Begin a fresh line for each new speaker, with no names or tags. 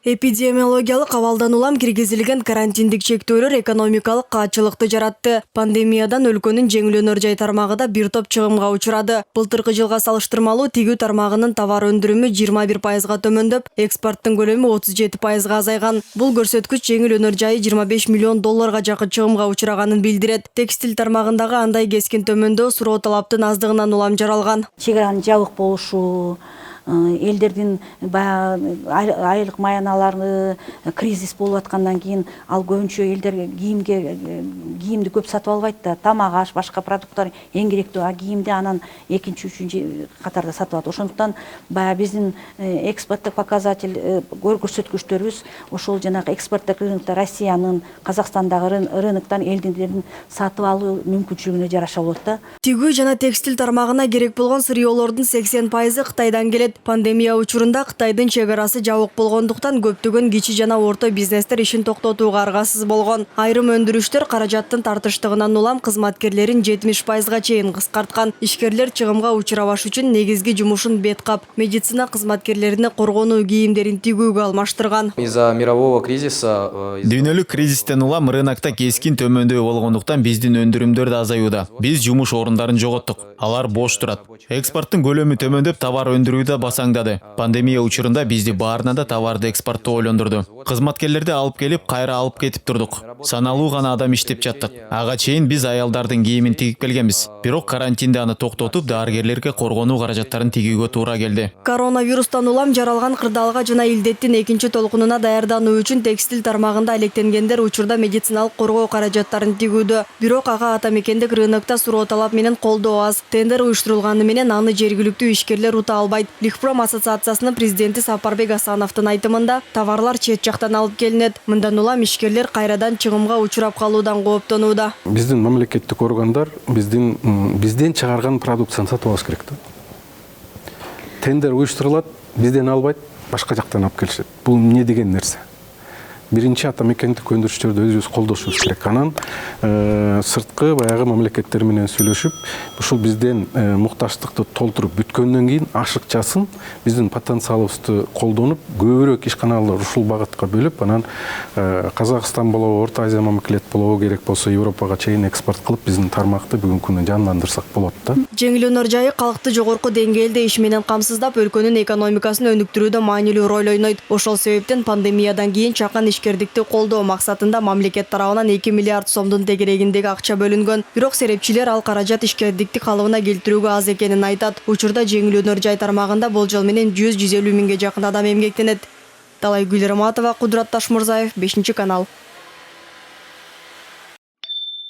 Эпидемиологиялык абалдан улам киргизилген карантиндик чектөөлөр экономикалык каатчылыкты жаратты. Пандемиядан өлкөнүн жеңилөнөр жай тармагы да бир топ чыгымга учурады. Былтыркы жылга салыштырмалуу тигүү тармагынын товар өндүрүмү 21% төмөндөп, экспорттун көлөмү 37% азайган. Бул көрсөткүч жеңилөнөр жайы 25 миллион долларга жакын чыгымга учураганын билдирет. Текстиль тармагындагы андай кескин төмөндөө суроо талаптын аздыгынан улам жаралган.
Чегаранын жабык болушу, элдердин айлык маяналары кризис болуп аткандан кийин ал көбүнчө элдер кийимди көп сатып албайт да, тамак аш, башка продукттар эң керектүү, а кийимди анан экинчи, үчүнчү катарда сатып алат. Ошондуктан биздин экспорттук показатель көрсөткүчтөрүбүз ошол жанагы экспорттук рынокто Россиянын, Казакстандагы рыноктон элдердин сатып алуу мүмкүнчүлүгүнө жараша болот да.
Тигүү жана текстиль тармагына керек болгон сырьеолордун 80% Кытайдан келет. Пандемия учурунда Кытайдын чегарасы жабык болгондуктан көптөгөн кичи жана орто бизнестер ишин токтотууга аргасыз болгон. Айрым өндүрүштөр каражаттын тартыштыгынан улам кызматкерлерин 70%га чейин кыскарткан. Ишкерлер чыгымга учурабаш үчүн негизги жумушун бет кап, медицина кызматкерлерине коргонуу кийимдерин тигүүгө алмаштырган.
Из-за мирового кризиса
дүйнөлүк кризистен улам рынокто кескин төмөндөй болгондуктан биздин өндүрүмдөр да азаюуда. Биз жумуш орундарын жоготтук. Алар бош турат. Экспорттун көлөмү төмөндөп, товар өндүрүү да басаңдады. Пандемия учурунда бизди баарына да товарды экспорттоо ойлондурду. Кызматкерлерди алып келип, кайра алып кетип турдук. Саналуу гана адам иштеп жаттык. Ага чейин биз аялдардын кийимин тигип келгенбиз. Бирок карантинде аны токтотуп, дарыгерлерге коргонуу каражаттарын тигүүгө туура келди.
Коронавирустан улам жаралган кырдаалга жана илдеттин экинчи толкунуна даярдануу үчүн текстиль тармагында алектенгендер учурда медициналык коргоо каражаттарын тигүүдө. Бирок ага ата мекендик рынокто суроо талап менен колдоо аз. Тендер уюштурулганы менен аны жергиликтүү ишкерлер ута албайт. Лихпром ассоциациясынын президенти Сапарбек Асановдун айтымында, товарлар чет жактан алып келинет. Мындан улам ишкерлер кайрадан чыгымга учурап калуудан кооптонууда.
Биздин мамлекеттик органдар бизден чыгарган продукцияны сатып алыш керек да. Тендер уюштурулат, бизден албайт, башка жактан алып келишет. Бул эмне деген нерсе? Биринчи ата мекендик өндүрүштөрдү өзүбүз колдошубуз керек. Анан сырткы баягы мамлекеттер менен сүйлөшүп, ушул бизден муктаждыкты толтуруп бүткөндөн кийин ашыкчасын биздин потенциалыбызды колдонуп, көбүрөөк ишканалар ушул багытка бөлүп, анан Казакстан болобу, Орто Азия мамлекет болобу, керек болсо Европага чейин экспорт кылып, биздин тармакты бүгүнкү күндө жандандырсак болот да.
Жеңилөнөр жайы калкты жогорку деңгээлде иш менен камсыздап, өлкөнүн экономикасын өнүктүрүүдө маанилүү роль ойнойт. Ошол себептен пандемиядан кийин чакан ишкердикти колдоо максатында мамлекет тарабынан 2 миллиард сомдун тегерегиндеги акча бөлүнгөн. Бирок серепчилер ал каражат ишкердикти калыбына келтирүүгө аз экенин айтат. Учурда жеңилөнөр жай тармагында болжол менен 100-150 миңге жакын адам эмгектенет. Талай Гүлерматова, Кудурат Ташмурзаев, 5 канал.